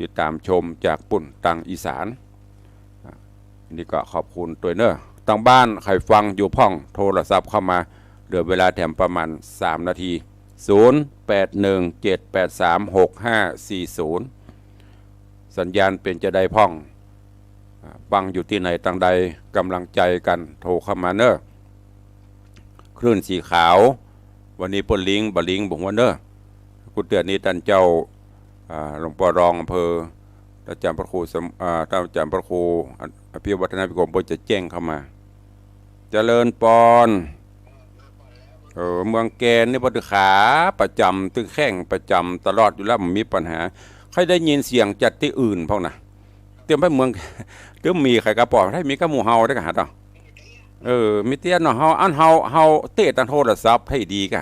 ติดตามชมจากปุ่นตังอีสานนี่ก็ขอบคุณตัวเนอะต่างบ้านใครฟังอยู่พ่องโทรศัพท์เข้ามาเหลือเวลาแถมประมาณ3 นาที0817836540สัญญาณเป็นจะได้พ่องฟังอยู่ที่ไหนต่างใดกำลังใจกันโทรเข้ามาเนอะคลื่นสีขาววันนี้ปนลิงบลิงบอกว่าเนอะกุเตือนนี้ท่านเจ้าหลวงพ่อรองอำเภออาจารย์พระครูท่านอาจารย์พระครูอภิวัฒนพิกรมจะแจ้งเข้ามาเจริญปอนเมืองแกนนี่พอดีขาประจำตึงแข้งประจำตลอดอยู่แล้วมันมีปัญหาใครได้ยินเสียงจัดที่อื่นพวกน่ะเตรียมไปเมืองเตรียมมีใครกระป๋องให้มีกระหมูเฮาได้กันฮะต่อมีเตี้ยเนาะเฮาอันเฮาเตะตันโทรศัพท์ให้ดีกัน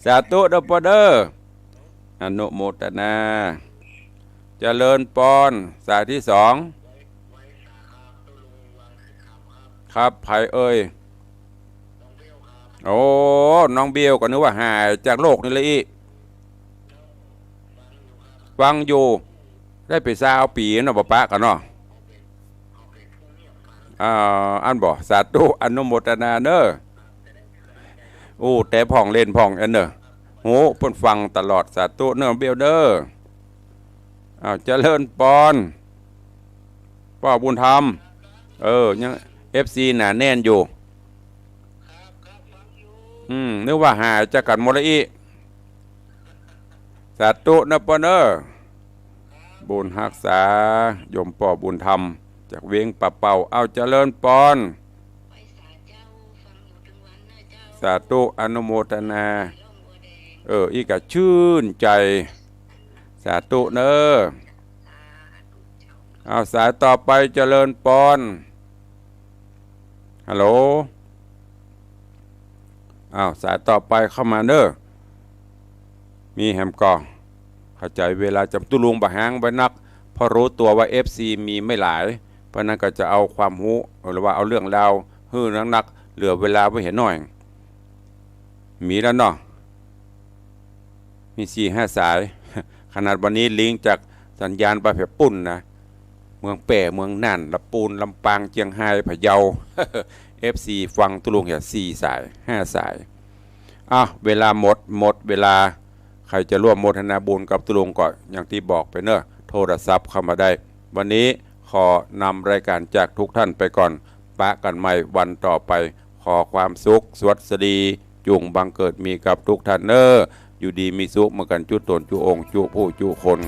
สาธุเด้อปอเด้ออนุโมทนาเจริญปอนสายที่2ครับไผเอ้ยโอ้น้องเบียวก็นึกว่าหายจากโลกนี่เลยอีฟังอยู่ได้ไป20 ปีเนาะป้ากันเนาะอันบอกสาธุอนุโมทนาเนอะโอ้แต่พ่องเล่นพ่องเนอะโหเพิ่นฟังตลอดสาธุเนอะเบียวเด้อเจริญปอนป้าบุญธรรมยัง FC หนาแน่นอยู่นึกว่าหายจากกันหมดเลยอีสาธุนะปอนบุญรักษายมป่อบุญธรรมจากเวียงปะเป่าเอาเจริญปอนสาธุอนุโมทนาอีกะชื่นใจสาธุเนอเอาสายต่อไปเจริญปอน ฮัลโหลอ้าวสายต่อไปเข้ามาเด้อมีแฮมก่อเข้าใจเวลาจำตุลุงบะหางไว้นักพอรู้ตัวว่า FC มีไม่หลายเพราะนั้นก็จะเอาความรู้หรือว่าเอาเรื่องราวฮื้อนักเหลือเวลาไว้เห็นหน่อยมีแล้วเนาะมี4-5 สายขนาดวันนี้ลิงก์จากสัญญาณไปแผ่ปุ่นนะเมืองแป่เมืองน่านลำปูนลำปางเชียงรายพะเยา FC ฟังตุลุงอย่า4 สาย5 สายเวลาหมดเวลาใครจะร่วมโมทนาบุญกับตุลุงก็อย่างที่บอกไปเนอะโทรศัพท์เข้ามาได้วันนี้ขอนำรายการจากทุกท่านไปก่อนปะกันใหม่วันต่อไปขอความสุขสวัสดีจุงบังเกิดมีกับทุกท่านเนอะอยู่ดีมีสุขมากันจุตนจุองจุผู้จุคน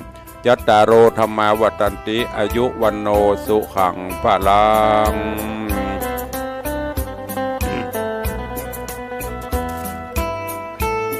ยัตตาโรธรรมาวัตันติอายุวันโนสุขังพลัง